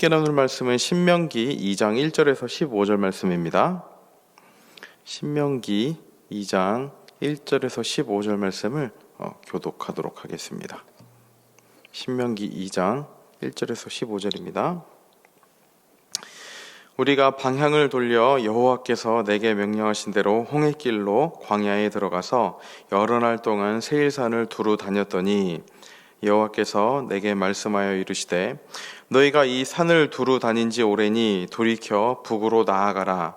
함께 나눌 말씀은 신명기 2장 1절에서 15절 말씀입니다. 신명기 2장 1절에서 15절 말씀을 교독하도록 하겠습니다. 신명기 2장 1절에서 15절입니다. 우리가 방향을 돌려 여호와께서 내게 명령하신 대로 홍해길로 광야에 들어가서 여러 날 동안 세일산을 두루 다녔더니 여호와께서 내게 말씀하여 이르시되 너희가 이 산을 두루 다닌 지 오래니 돌이켜 북으로 나아가라.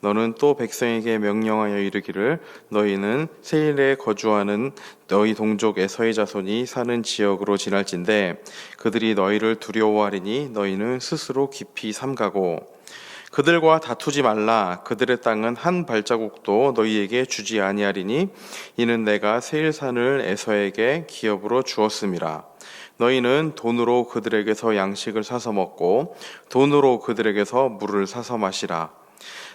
너는 또 백성에게 명령하여 이르기를 너희는 세일에 거주하는 너희 동족 에서의 자손이 사는 지역으로 지날진대 그들이 너희를 두려워하리니 너희는 스스로 깊이 삼가고 그들과 다투지 말라. 그들의 땅은 한 발자국도 너희에게 주지 아니하리니 이는 내가 세일산을 에서에게 기업으로 주었음이라. 너희는 돈으로 그들에게서 양식을 사서 먹고 돈으로 그들에게서 물을 사서 마시라.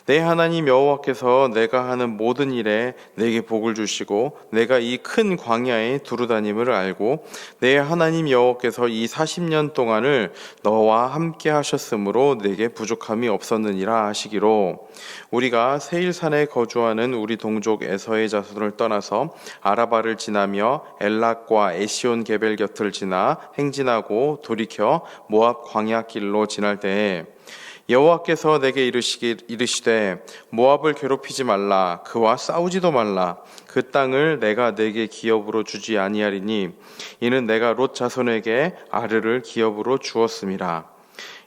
내 하나님 여호와께서 내가 하는 모든 일에 내게 복을 주시고 내가 이 큰 광야에 두루 다님을 알고 내 하나님 여호와께서 이 40년 동안을 너와 함께 하셨으므로 내게 부족함이 없었느니라 하시기로 우리가 세일산에 거주하는 우리 동족 에서의 자손을 떠나서 아라바를 지나며 엘락과 에시온 게벨 곁을 지나 행진하고 돌이켜 모압 광야길로 지날 때에 여호와께서 내게 이르시되 모압을 괴롭히지 말라. 그와 싸우지도 말라. 그 땅을 내가 내게 기업으로 주지 아니하리니 이는 내가 롯 자손에게 아르를 기업으로 주었음이라.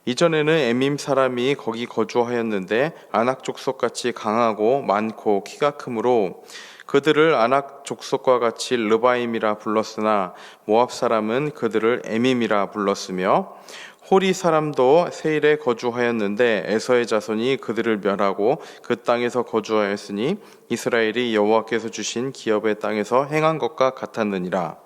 이전에는 에밈 사람이 거기 거주하였는데 아낙 족속같이 강하고 많고 키가 크므로 그들을 아낙 족속과 같이 르바임이라 불렀으나 모압 사람은 그들을 에밈이라 불렀으며 호리 사람도 세일에 거주하였는데 에서의 자손이 그들을 멸하고 그 땅에서 거주하였으니 이스라엘이 여호와께서 주신 기업의 땅에서 행한 것과 같았느니라.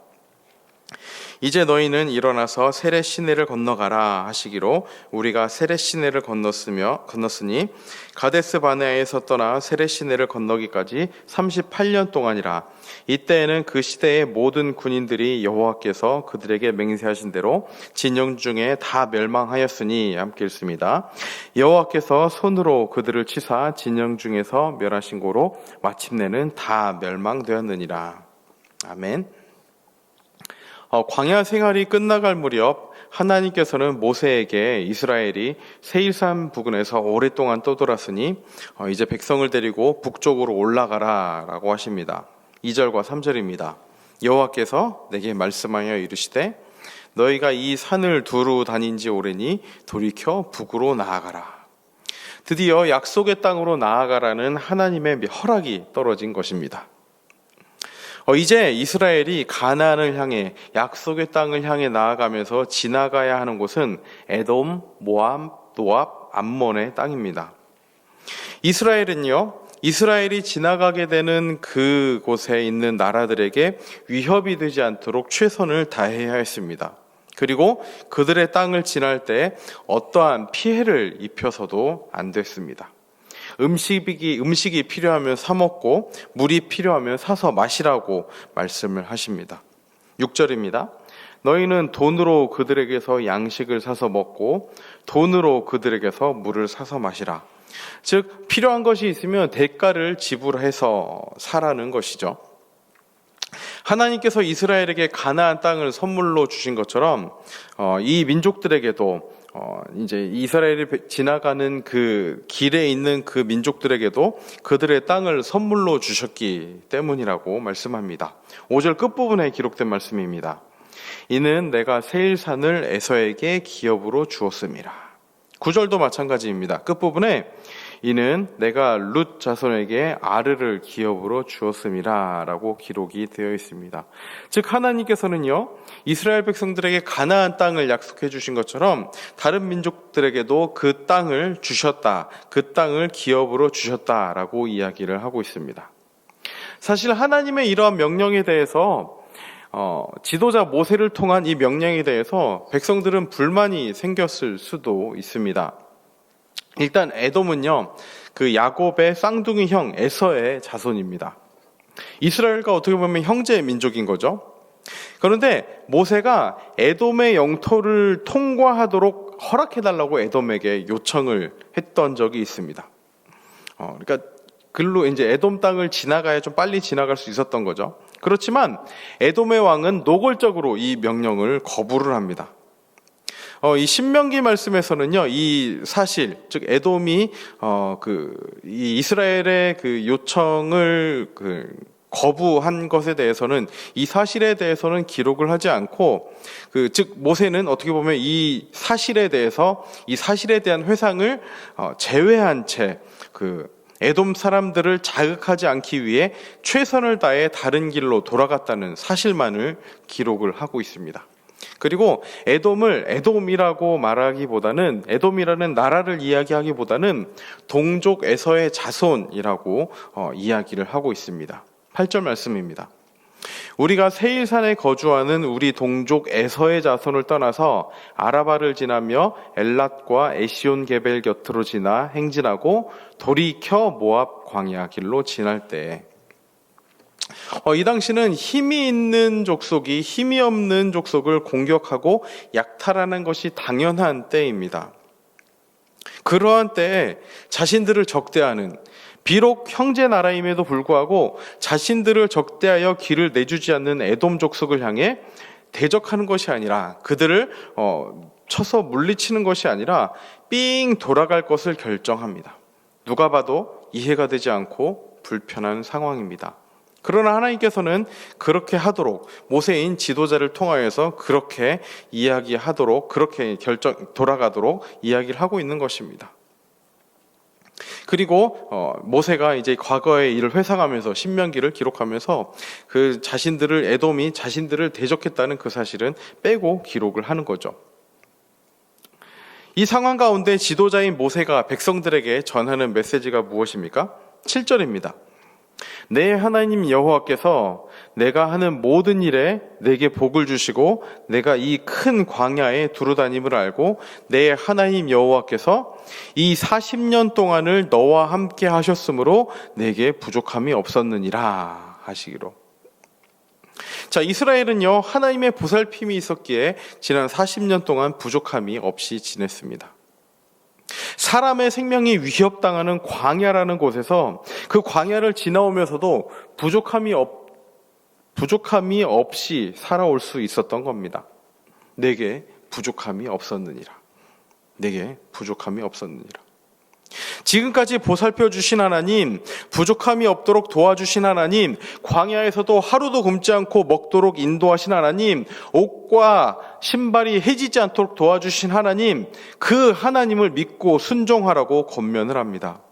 이제 너희는 일어나서 세렛 시내를 건너가라 하시기로 우리가 세렛 시내를 건넜으니 가데스 바네아에서 떠나 세렛 시내를 건너기까지 38년 동안이라. 이때에는 그 시대의 모든 군인들이 여호와께서 그들에게 맹세하신 대로 진영 중에 다 멸망하였으니 함께 읽습니다. 여호와께서 손으로 그들을 치사 진영 중에서 멸하신 고로 마침내는 다 멸망되었느니라. 아멘. 광야 생활이 끝나갈 무렵 하나님께서는 모세에게 이스라엘이 세일산 부근에서 오랫동안 떠돌았으니 이제 백성을 데리고 북쪽으로 올라가라 라고 하십니다. 2절과 3절입니다. 여호와께서 내게 말씀하여 이르시되 너희가 이 산을 두루 다닌 지 오래니 돌이켜 북으로 나아가라. 드디어 약속의 땅으로 나아가라는 하나님의 허락이 떨어진 것입니다. 이제 이스라엘이 가나안을 향해 약속의 땅을 향해 나아가면서 지나가야 하는 곳은 에돔, 모압, 노압, 암몬의 땅입니다. 이스라엘이 지나가게 되는 그곳에 있는 나라들에게 위협이 되지 않도록 최선을 다해야 했습니다. 그리고 그들의 땅을 지날 때 어떠한 피해를 입혀서도 안 됐습니다. 음식이 필요하면 사 먹고 물이 필요하면 사서 마시라고 말씀을 하십니다. 6절입니다. 너희는 돈으로 그들에게서 양식을 사서 먹고 돈으로 그들에게서 물을 사서 마시라. 즉 필요한 것이 있으면 대가를 지불해서 사라는 것이죠. 하나님께서 이스라엘에게 가나안 땅을 선물로 주신 것처럼 이 민족들에게도 이제 이스라엘이 지나가는 그 길에 있는 그 민족들에게도 그들의 땅을 선물로 주셨기 때문이라고 말씀합니다. 5절 끝부분에 기록된 말씀입니다. 이는 내가 세일산을 에서에게 기업으로 주었음이라. 9절도 마찬가지입니다. 끝부분에 이는 내가 룻 자손에게 아르를 기업으로 주었음이라 라고 기록이 되어 있습니다. 즉 하나님께서는요 이스라엘 백성들에게 가나안 땅을 약속해 주신 것처럼 다른 민족들에게도 그 땅을 주셨다, 그 땅을 기업으로 주셨다라고 이야기를 하고 있습니다. 사실 하나님의 이러한 명령에 대해서 지도자 모세를 통한 이 명령에 대해서 백성들은 불만이 생겼을 수도 있습니다. 일단 에돔은요, 그 야곱의 쌍둥이 형 에서의 자손입니다. 이스라엘과 어떻게 보면 형제 민족인 거죠. 그런데 모세가 에돔의 영토를 통과하도록 허락해달라고 에돔에게 요청을 했던 적이 있습니다. 그러니까 글로 이제 에돔 땅을 지나가야 좀 빨리 지나갈 수 있었던 거죠. 그렇지만 에돔의 왕은 노골적으로 이 명령을 거부를 합니다. 이 신명기 말씀에서는요, 이 사실, 즉 에돔이 이 이스라엘의 그 요청을 거부한 것에 대해서는, 이 사실에 대해서는 기록을 하지 않고, 즉 모세는 어떻게 보면 이 사실에 대해서, 이 사실에 대한 회상을 제외한 채 에돔 사람들을 자극하지 않기 위해 최선을 다해 다른 길로 돌아갔다는 사실만을 기록을 하고 있습니다. 그리고 에돔을 에돔이라고 말하기보다는, 에돔이라는 나라를 이야기하기보다는 동족 에서의 자손이라고 이야기를 하고 있습니다. 8절 말씀입니다. 우리가 세일산에 거주하는 우리 동족 에서의 자손을 떠나서 아라바를 지나며 엘랏과 에시온 게벨 곁으로 지나 행진하고 돌이켜 모압 광야 길로 지날 때에, 이 당시는 힘이 있는 족속이 힘이 없는 족속을 공격하고 약탈하는 것이 당연한 때입니다. 그러한 때에 자신들을 적대하는, 비록 형제 나라임에도 불구하고 자신들을 적대하여 길을 내주지 않는 에돔 족속을 향해 대적하는 것이 아니라, 그들을 쳐서 물리치는 것이 아니라 삥 돌아갈 것을 결정합니다. 누가 봐도 이해가 되지 않고 불편한 상황입니다. 그러나 하나님께서는 그렇게 하도록, 모세인 지도자를 통하여서 그렇게 이야기하도록, 그렇게 돌아가도록 이야기를 하고 있는 것입니다. 그리고 모세가 이제 과거의 일을 회상하면서 신명기를 기록하면서 그 에돔이 자신들을 대적했다는 그 사실은 빼고 기록을 하는 거죠. 이 상황 가운데 지도자인 모세가 백성들에게 전하는 메시지가 무엇입니까? 7절입니다. 내 하나님 여호와께서 내가 하는 모든 일에 내게 복을 주시고 내가 이 큰 광야에 두루다님을 알고 내 하나님 여호와께서 이 40년 동안을 너와 함께 하셨으므로 내게 부족함이 없었느니라 하시기로. 자, 이스라엘은요, 하나님의 보살핌이 있었기에 지난 40년 동안 부족함이 없이 지냈습니다. 사람의 생명이 위협당하는 광야라는 곳에서 그 광야를 지나오면서도 부족함이 없이 살아올 수 있었던 겁니다. 내게 부족함이 없었느니라. 내게 부족함이 없었느니라. 지금까지 보살펴 주신 하나님, 부족함이 없도록 도와주신 하나님, 광야에서도 하루도 굶지 않고 먹도록 인도하신 하나님, 옷과 신발이 해지지 않도록 도와주신 하나님, 그 하나님을 믿고 순종하라고 권면을 합니다.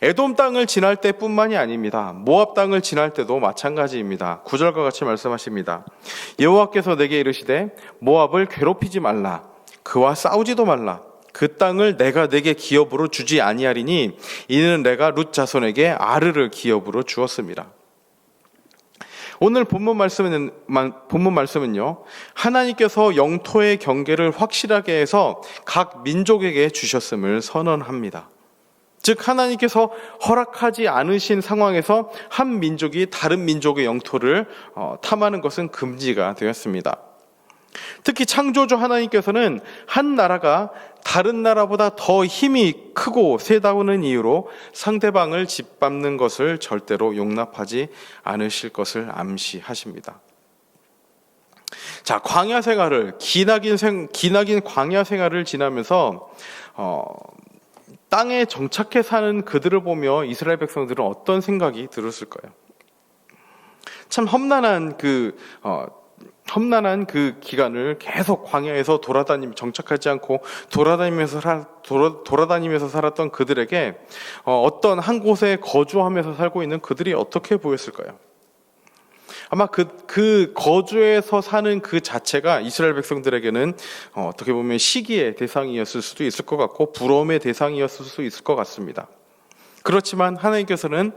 에돔 땅을 지날 때뿐만이 아닙니다. 모압 땅을 지날 때도 마찬가지입니다. 9절과 같이 말씀하십니다. 여호와께서 내게 이르시되 모압을 괴롭히지 말라. 그와 싸우지도 말라. 그 땅을 내가 내게 기업으로 주지 아니하리니 이는 내가 룻 자손에게 아르를 기업으로 주었습니다. 오늘 본문 말씀은요, 하나님께서 영토의 경계를 확실하게 해서 각 민족에게 주셨음을 선언합니다. 즉 하나님께서 허락하지 않으신 상황에서 한 민족이 다른 민족의 영토를 탐하는 것은 금지가 되었습니다. 특히 창조주 하나님께서는 한 나라가 다른 나라보다 더 힘이 크고 세다는 이유로 상대방을 짓밟는 것을 절대로 용납하지 않으실 것을 암시하십니다. 자, 광야 생활을, 기나긴 광야 생활을 지나면서 땅에 정착해 사는 그들을 보며 이스라엘 백성들은 어떤 생각이 들었을까요? 참 험난한 그 기간을 계속 광야에서 정착하지 않고 돌아다니면서 살았던 그들에게 어떤 한 곳에 거주하면서 살고 있는 그들이 어떻게 보였을까요? 아마 그 거주에서 사는 그 자체가 이스라엘 백성들에게는 어떻게 보면 시기의 대상이었을 수도 있을 것 같고 부러움의 대상이었을 수도 있을 것 같습니다. 그렇지만 하나님께서는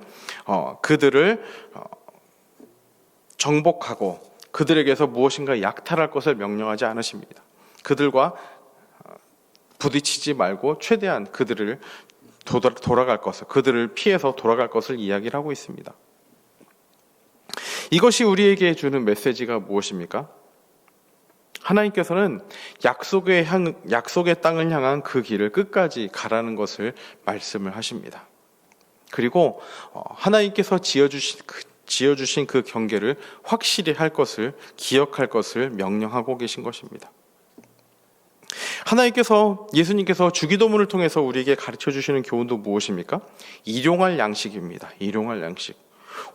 그들을 정복하고 그들에게서 무엇인가 약탈할 것을 명령하지 않으십니다. 그들과 부딪히지 말고 최대한 그들을 돌아갈 것을, 그들을 피해서 돌아갈 것을 이야기를 하고 있습니다. 이것이 우리에게 주는 메시지가 무엇입니까? 하나님께서는 약속의 땅을 향한 그 길을 끝까지 가라는 것을 말씀을 하십니다. 그리고 하나님께서 지어주신 그 경계를 확실히 할 것을, 기억할 것을 명령하고 계신 것입니다. 예수님께서 주기도문을 통해서 우리에게 가르쳐 주시는 교훈도 무엇입니까? 일용할 양식입니다. 일용할 양식.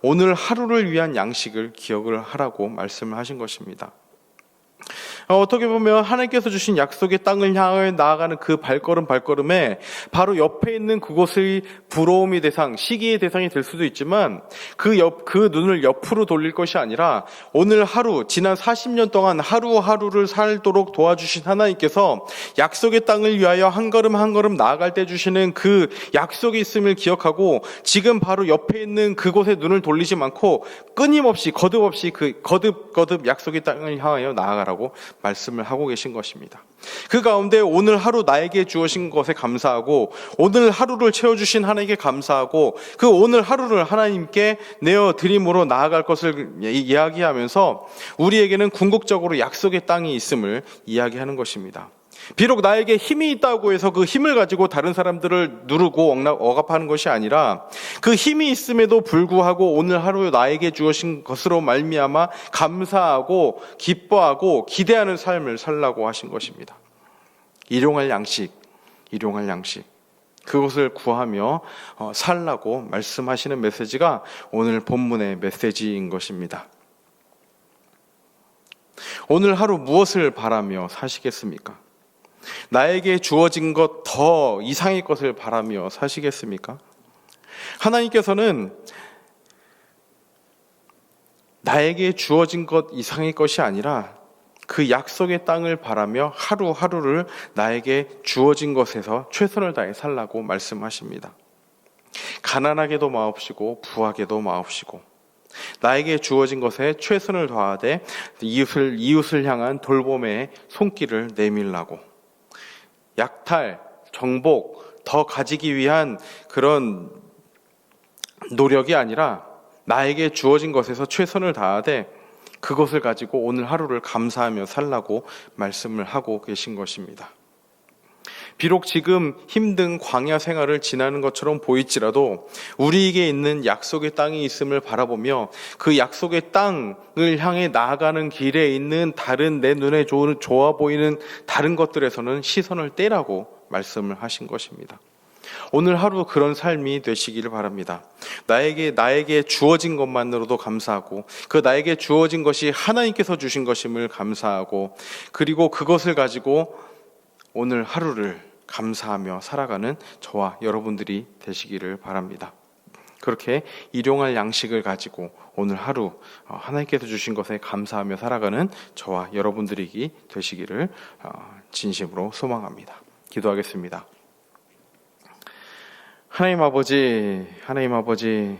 오늘 하루를 위한 양식을 기억을 하라고 말씀을 하신 것입니다. 어떻게 보면 하나님께서 주신 약속의 땅을 향해 나아가는 그 발걸음에 바로 옆에 있는 그곳의 부러움의 대상, 시기의 대상이 될 수도 있지만 그 눈을 옆으로 돌릴 것이 아니라 오늘 하루, 지난 40년 동안 하루하루를 살도록 도와주신 하나님께서 약속의 땅을 위하여 한 걸음 한 걸음 나아갈 때 주시는 그 약속이 있음을 기억하고 지금 바로 옆에 있는 그곳에 눈을 돌리지 않고 끊임없이 거듭 약속의 땅을 향하여 나아가라고 말씀을 하고 계신 것입니다. 그 가운데 오늘 하루 나에게 주어진 것에 감사하고 오늘 하루를 채워주신 하나님께 감사하고 그 오늘 하루를 하나님께 내어드림으로 나아갈 것을 이야기하면서 우리에게는 궁극적으로 약속의 땅이 있음을 이야기하는 것입니다. 비록 나에게 힘이 있다고 해서 그 힘을 가지고 다른 사람들을 누르고 억압하는 것이 아니라 그 힘이 있음에도 불구하고 오늘 하루 나에게 주어진 것으로 말미암아 감사하고 기뻐하고 기대하는 삶을 살라고 하신 것입니다. 일용할 양식. 그것을 구하며 살라고 말씀하시는 메시지가 오늘 본문의 메시지인 것입니다. 오늘 하루 무엇을 바라며 사시겠습니까? 나에게 주어진 것 더 이상의 것을 바라며 사시겠습니까? 하나님께서는 나에게 주어진 것 이상의 것이 아니라 그 약속의 땅을 바라며 하루하루를 나에게 주어진 것에서 최선을 다해 살라고 말씀하십니다. 가난하게도 마옵시고 부하게도 마옵시고 나에게 주어진 것에 최선을 다하되 이웃을 향한 돌봄의 손길을 내밀라고 약탈, 정복, 더 가지기 위한 그런 노력이 아니라 나에게 주어진 것에서 최선을 다하되 그것을 가지고 오늘 하루를 감사하며 살라고 말씀을 하고 계신 것입니다. 비록 지금 힘든 광야 생활을 지나는 것처럼 보일지라도 우리에게 있는 약속의 땅이 있음을 바라보며 그 약속의 땅을 향해 나아가는 길에 있는 다른 내 눈에 좋아 보이는 다른 것들에서는 시선을 떼라고 말씀을 하신 것입니다. 오늘 하루 그런 삶이 되시기를 바랍니다. 나에게 주어진 것만으로도 감사하고 그 나에게 주어진 것이 하나님께서 주신 것임을 감사하고 그리고 그것을 가지고 오늘 하루를 감사하며 살아가는 저와 여러분들이 되시기를 바랍니다. 그렇게 일용할 양식을 가지고 오늘 하루 하나님께서 주신 것에 감사하며 살아가는 저와 여러분들이 되시기를 진심으로 소망합니다. 기도하겠습니다. 하나님 아버지,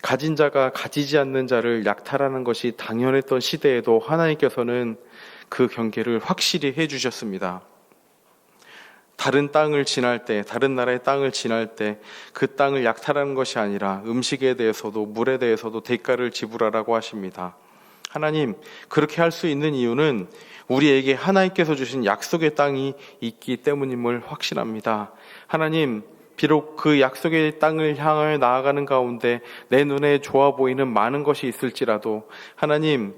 가진 자가 가지지 않는 자를 약탈하는 것이 당연했던 시대에도 하나님께서는 그 경계를 확실히 해주셨습니다. 다른 땅을 지날 때, 다른 나라의 땅을 지날 때 그 땅을 약탈하는 것이 아니라 음식에 대해서도 물에 대해서도 대가를 지불하라고 하십니다. 하나님, 그렇게 할 수 있는 이유는 우리에게 하나님께서 주신 약속의 땅이 있기 때문임을 확신합니다. 하나님, 비록 그 약속의 땅을 향하여 나아가는 가운데 내 눈에 좋아 보이는 많은 것이 있을지라도 하나님,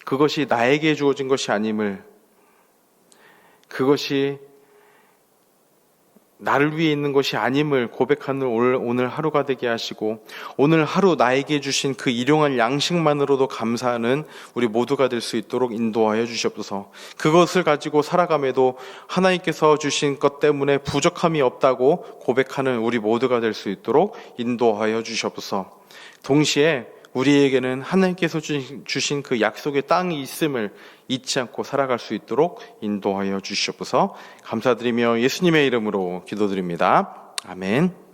그것이 나에게 주어진 것이 아님을, 그것이 나를 위해 있는 것이 아님을 고백하는 오늘 하루가 되게 하시고 오늘 하루 나에게 주신 그 일용할 양식만으로도 감사하는 우리 모두가 될 수 있도록 인도하여 주시옵소서. 그것을 가지고 살아감에도 하나님께서 주신 것 때문에 부족함이 없다고 고백하는 우리 모두가 될 수 있도록 인도하여 주시옵소서. 동시에 우리에게는 하나님께서 주신 그 약속의 땅이 있음을 잊지 않고 살아갈 수 있도록 인도하여 주시옵소서. 감사드리며 예수님의 이름으로 기도드립니다. 아멘.